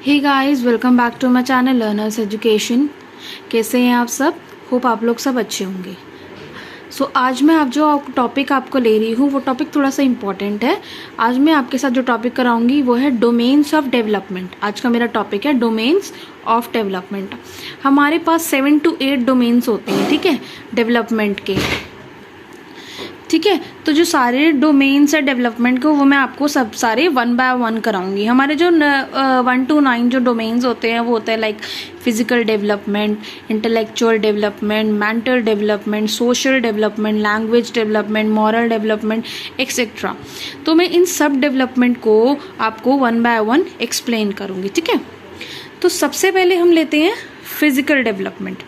Hey guys, welcome back to my channel learners education. कैसे हैं आप सब? होप आप लोग सब अच्छे होंगे। आज मैं जो टॉपिक आपको ले रही हूँ वो टॉपिक थोड़ा सा इम्पॉर्टेंट है। आज मैं आपके साथ जो टॉपिक कराऊंगी वो है डोमेन्स ऑफ डेवलपमेंट। आज का मेरा टॉपिक है डोमेन्स ऑफ डेवलपमेंट। हमारे पास 7 to 8 डोमेन्स होते हैं, ठीक है, डेवलपमेंट के। ठीक है, तो जो सारे डोमेन्स है डेवलपमेंट को वो मैं आपको सब सारे 1 by 1 कराऊंगी। हमारे जो 1 to 9 जो डोमेन्स होते हैं वो होते हैं like physical development, intellectual development, mental development, social development, language development, moral development etcetera. तो मैं इन सब डेवलपमेंट को आपको 1 by 1 एक्सप्लेन करूँगी, ठीक है। तो सबसे पहले हम लेते हैं physical development.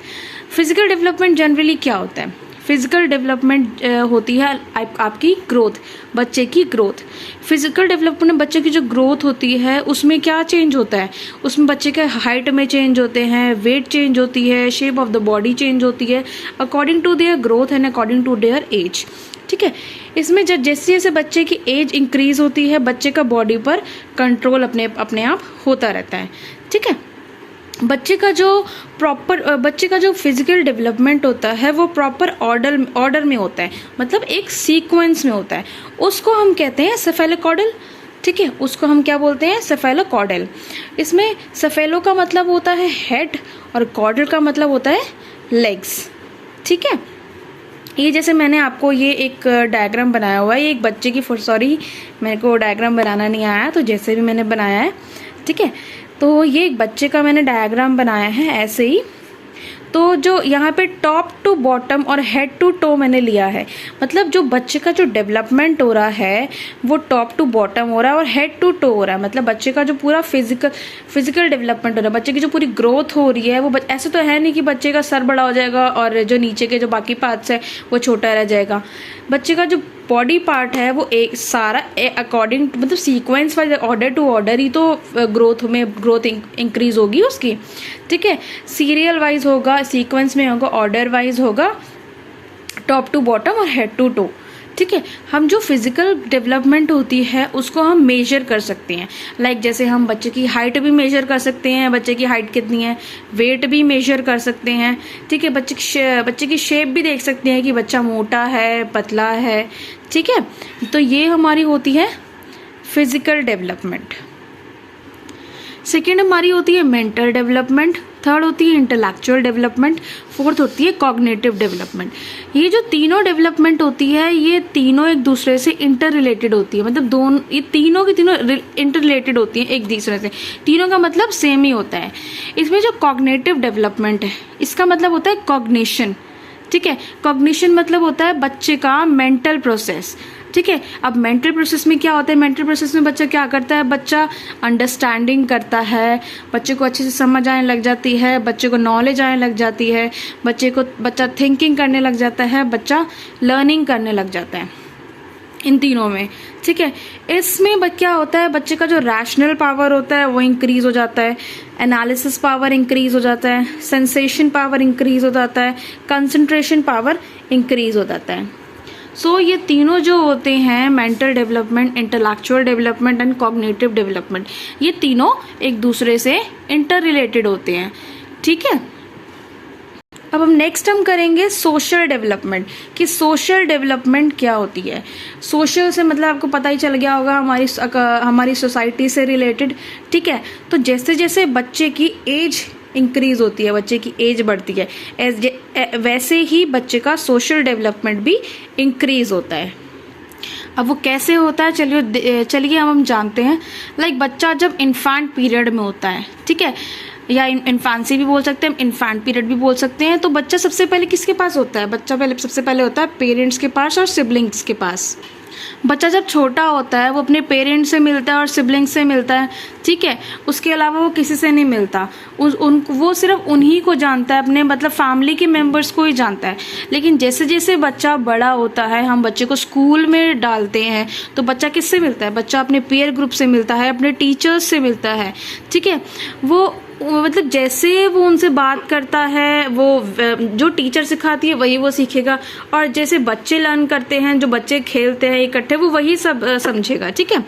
Physical development generally क्या होता है? फिजिकल डेवलपमेंट होती है आपकी ग्रोथ, बच्चे की ग्रोथ। फिजिकल डेवलपमेंट में बच्चे की जो ग्रोथ होती है उसमें क्या चेंज होता है? उसमें बच्चे के हाइट में चेंज होते हैं, वेट चेंज होती है, shape of the body change होती है according to their growth and according to their age, ठीक है। इसमें जैसे जैसे बच्चे की एज इंक्रीज होती है बच्चे का बॉडी पर कंट्रोल अपने आप होता रहता है, ठीक है। बच्चे का जो फिजिकल डेवलपमेंट होता है वो प्रॉपर ऑर्डर में होता है, मतलब एक सीक्वेंस में होता है। उसको हम कहते हैं सेफेलोकॉर्डल, ठीक है। उसको हम क्या बोलते हैं? सेफेलोकॉर्डल। इसमें सेफेलो का मतलब होता है हेड और कॉर्डल का मतलब होता है लेग्स, ठीक है। ये जैसे मैंने आपको ये एक डायग्राम बनाया हुआ है, ये एक बच्चे की मेरे को डायग्राम बनाना नहीं आया, तो जैसे भी मैंने बनाया है, ठीक है। तो ये एक बच्चे का मैंने डायग्राम बनाया है ऐसे ही। तो जो यहाँ पे टॉप टू बॉटम और हेड टू टो मैंने लिया है, मतलब जो बच्चे का जो डेवलपमेंट हो रहा है वो टॉप टू बॉटम हो रहा है और हेड टू टो हो रहा है। मतलब बच्चे का जो पूरा फिजिकल डेवलपमेंट हो रहा है, बच्चे की जो पूरी ग्रोथ हो रही है वो ऐसे तो है नहीं कि बच्चे का सर बड़ा हो जाएगा और जो नीचे के जो बाकी पार्ट्स है वो छोटा रह जाएगा। बच्चे का जो बॉडी पार्ट है वो एक सारा अकॉर्डिंग मतलब sequence wise order to order ही तो ग्रोथ इंक्रीज होगी उसकी, ठीक है। सीरियल वाइज होगा, सीक्वेंस में होगा, ऑर्डर वाइज होगा, टॉप टू बॉटम और हेड टू टो, ठीक है। हम जो फिजिकल डेवलपमेंट होती है उसको हम मेजर कर सकते हैं। लाइक जैसे हम बच्चे की हाइट भी मेजर कर सकते हैं, बच्चे की हाइट कितनी है, वेट भी मेजर कर सकते हैं, ठीक है। बच्चे की शेप भी देख सकते हैं कि बच्चा मोटा है, पतला है, ठीक है। तो ये हमारी होती है फिजिकल डेवलपमेंट। सेकेंड हमारी होती है मेंटल डेवलपमेंट, थर्ड होती है इंटेलेक्चुअल डेवलपमेंट, फोर्थ होती है कॉग्निटिव डेवलपमेंट। ये जो तीनों डेवलपमेंट होती है ये तीनों एक दूसरे से इंटर रिलेटेड होती है, मतलब ये तीनों की तीनों इंटर रिलेटेड होती हैं एक दूसरे से, तीनों का मतलब सेम ही होता है। इसमें जो कॉग्निटिव डेवलपमेंट है इसका मतलब होता है कॉग्निशन, ठीक है। कॉग्निशन मतलब होता है बच्चे का मेंटल प्रोसेस, ठीक है। अब मेंटल प्रोसेस में क्या होता है? मेंटल प्रोसेस में बच्चा क्या करता है? बच्चा अंडरस्टैंडिंग करता है, बच्चे को अच्छे से समझ आने लग जाती है, बच्चे को नॉलेज आने लग जाती है, बच्चा थिंकिंग करने लग जाता है, बच्चा लर्निंग करने लग जाता है, इन तीनों में, ठीक है। इसमें क्या होता है? बच्चे का जो रैशनल पावर होता है वो इंक्रीज हो जाता है, एनालिसिस पावर इंक्रीज हो जाता है, सेंसेशन पावर इंक्रीज हो जाता है, कंसंट्रेशन पावर इंक्रीज हो जाता है। ये तीनों जो होते हैं mental development, intellectual development and cognitive development, ये तीनों एक दूसरे से इंटर रिलेटेड होते हैं, ठीक है। अब हम नेक्स्ट करेंगे सोशल डेवलपमेंट, कि सोशल डेवलपमेंट क्या होती है। सोशल से मतलब आपको पता ही चल गया होगा हमारी सोसाइटी से रिलेटेड, ठीक है। तो जैसे जैसे बच्चे की एज इंक्रीज होती है, बच्चे की एज बढ़ती है, वैसे ही बच्चे का सोशल डेवलपमेंट भी इंक्रीज होता है। अब वो कैसे होता है चलिए हम जानते हैं। लाइक बच्चा जब इन्फेंट पीरियड में होता है, ठीक है, या इन्फेंसी भी बोल सकते हैं, इन्फेंट पीरियड भी बोल सकते हैं। तो बच्चा सबसे पहले किसके पास होता है? बच्चा सबसे पहले होता है पेरेंट्स के पास और सिबलिंग्स के पास। बच्चा जब छोटा होता है वो अपने पेरेंट्स से मिलता है और सिबलिंग्स से मिलता है, ठीक है। उसके अलावा वो किसी से नहीं मिलता, वो सिर्फ उन्हीं को जानता है, अपने मतलब फैमिली के मेंबर्स को ही जानता है। लेकिन जैसे जैसे बच्चा बड़ा होता है, हम बच्चे को स्कूल में डालते हैं तो बच्चा किससे मिलता है? बच्चा अपने पीयर ग्रुप से मिलता है, अपने टीचर्स से मिलता है, ठीक है। वो मतलब जैसे वो उनसे बात करता है, वो जो टीचर सिखाती है वही वो सीखेगा, और जैसे बच्चे लर्न करते हैं, जो बच्चे खेलते हैं इकट्ठे, वो वही सब समझेगा, ठीक है।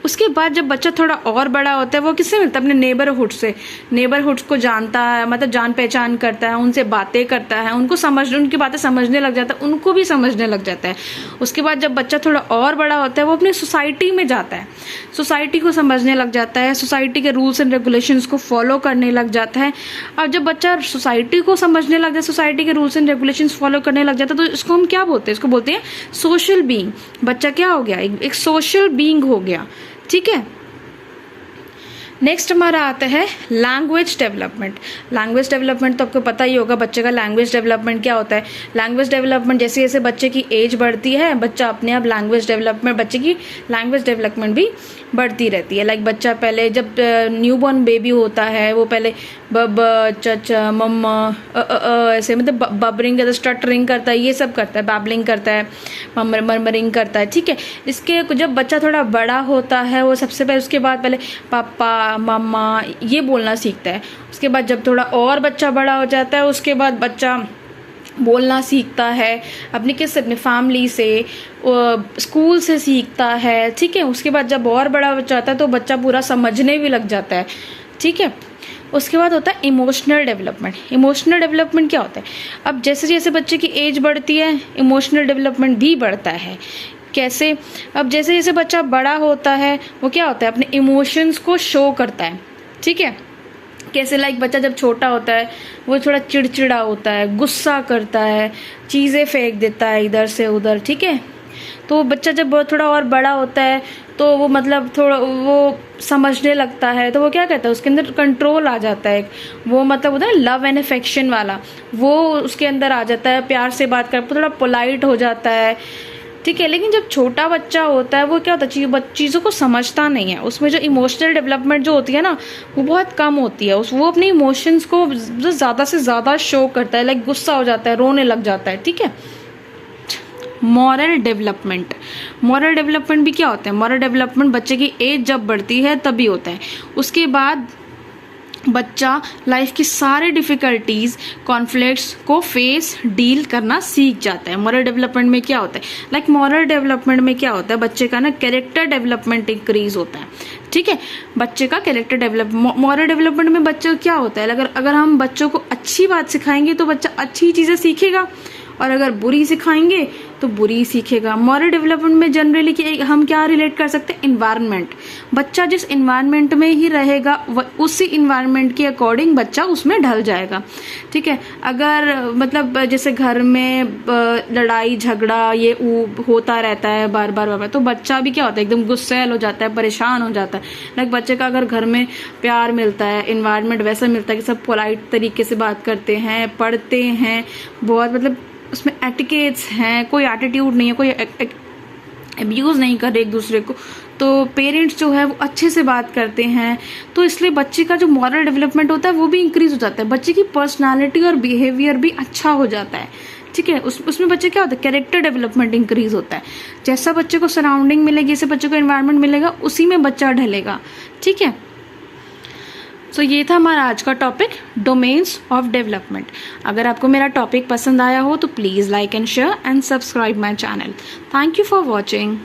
उसके बाद जब बच्चा थोड़ा और बड़ा होता है वो किससे मिलता है? अपने नेबरहुड से। नेबरहुड्स को जानता है, मतलब जान पहचान करता है, उनसे बातें करता है, उनकी बातें समझने लग जाता है, उनको भी समझने लग जाता है। उसके बाद जब बच्चा थोड़ा और बड़ा होता है वो अपनी सोसाइटी में जाता है, सोसाइटी को समझने लग जाता है, सोसाइटी के रूल्स एंड रेगुलेशंस को फॉलो करने लग जाता है। अब जब बच्चा सोसाइटी को समझने लग जाता है, सोसाइटी के रूल्स एंड रेगुलेशंस फॉलो करने लग जाता है, तो इसको हम क्या बोलते हैं? इसको बोलते हैं सोशल बीइंग। बच्चा क्या हो गया? एक सोशल बीइंग हो गया। ठीक है। नेक्स्ट हमारा आता है लैंग्वेज डेवलपमेंट। लैंग्वेज डेवलपमेंट तो आपको पता ही होगा बच्चे का लैंग्वेज डेवलपमेंट क्या होता है। लैंग्वेज डेवलपमेंट जैसे जैसे बच्चे की एज बढ़ती है बच्चा अपने आप बच्चे की लैंग्वेज डेवलपमेंट भी बढ़ती रहती है। लाइक बच्चा पहले जब न्यूबॉर्न बेबी होता है वो पहले ब च मम्मा ऐसे मतलब बबरिंग करता है, स्टटरिंग करता है, ये सब करता है, बैबलिंग करता है, मरमरिंग करता है। ठीक है। इसके जब बच्चा थोड़ा बड़ा होता है वो सबसे पहले उसके बाद पहले पापा मम्मा ये बोलना सीखता है। उसके बाद जब थोड़ा और बच्चा बड़ा हो जाता है उसके बाद बच्चा बोलना सीखता है अपनी अपने फैमिली से, स्कूल से सीखता है। ठीक है। उसके बाद जब और बड़ा हो जाता है तो बच्चा पूरा समझने भी लग जाता है। ठीक है। उसके बाद होता है इमोशनल डेवलपमेंट। इमोशनल डेवलपमेंट क्या होता है? अब जैसे जैसे बच्चे की एज बढ़ती है इमोशनल डेवलपमेंट भी बढ़ता है। कैसे? अब जैसे जैसे बच्चा बड़ा होता है वो क्या होता है? अपने इमोशंस को शो करता है। ठीक है। कैसे? लाइक बच्चा जब छोटा होता है वो थोड़ा चिड़चिड़ा होता है, गुस्सा करता है, चीज़ें फेंक देता है इधर से उधर। ठीक है। तो बच्चा जब थोड़ा और बड़ा होता है तो वो मतलब थोड़ा वो समझने लगता है तो वो क्या कहता है उसके अंदर कंट्रोल आ जाता है। वो मतलब होता है लव एंड अफेक्शन वाला, वो उसके अंदर आ जाता है, प्यार से बात कर, थोड़ा पोलाइट हो जाता है। ठीक है। लेकिन जब छोटा बच्चा होता है वो क्या होता है चीज़ों को समझता नहीं है, उसमें जो इमोशनल डेवलपमेंट जो होती है ना वो बहुत कम होती है। वो अपने इमोशंस को ज़्यादा से ज़्यादा शो करता है, लाइक गुस्सा हो जाता है, रोने लग जाता है। ठीक है। Moral development. मॉरल डेवलपमेंट भी क्या होता है? मॉरल डेवलपमेंट बच्चे की एज जब बढ़ती है तभी होता है। उसके बाद बच्चा लाइफ की सारे डिफ़िकल्टीज़ कॉन्फ्लिक्ट्स को फेस डील करना सीख जाता है। मॉरल डेवलपमेंट में क्या होता है? लाइक मॉरल डेवलपमेंट में क्या होता है? बच्चे का ना कैरेक्टर डेवलपमेंट इंक्रीज होता है। ठीक है। बच्चे का कैरेक्टर डेवलप मॉरल डेवलपमेंट में बच्चा क्या होता है? अगर हम बच्चों को अच्छी बात सिखाएंगे तो बच्चा अच्छी चीज़ें सीखेगा और अगर बुरी सिखाएंगे तो बुरी सीखेगा। मॉरल डेवलपमेंट में जनरली कि हम क्या रिलेट कर सकते हैं? इन्वायरमेंट। बच्चा जिस इन्वायरमेंट में ही रहेगा उसी इन्वायरमेंट के अकॉर्डिंग बच्चा उसमें ढल जाएगा। ठीक है। अगर मतलब जैसे घर में लड़ाई झगड़ा ये होता रहता है बार बार तो बच्चा भी क्या होता है? एकदम गुस्सैल हो जाता है, परेशान हो जाता है। लाइक बच्चे का अगर घर में प्यार मिलता है, इन्वायरमेंट वैसा मिलता है कि सब पोलाइट तरीके से बात करते हैं, पढ़ते हैं, बहुत मतलब उसमें एटिकेट्स हैं, कोई एटीट्यूड नहीं है, कोई अब्यूज़ नहीं कर रहे एक दूसरे को, तो पेरेंट्स जो है वो अच्छे से बात करते हैं, तो इसलिए बच्चे का जो मॉरल डेवलपमेंट होता है वो भी इंक्रीज हो जाता है। बच्चे की पर्सनालिटी और बिहेवियर भी अच्छा हो जाता है। ठीक है। उसमें बच्चे क्या होता है? कैरेक्टर डेवलपमेंट इंक्रीज होता है। जैसा बच्चे को सराउंडिंग मिलेगी, जैसे बच्चे को एनवायरनमेंट मिलेगा उसी में बच्चा ढलेगा। ठीक है। सो ये था हमारा आज का टॉपिक, डोमेन्स ऑफ डेवलपमेंट। अगर आपको मेरा टॉपिक पसंद आया हो तो please like and share and subscribe my channel. Thank you for watching.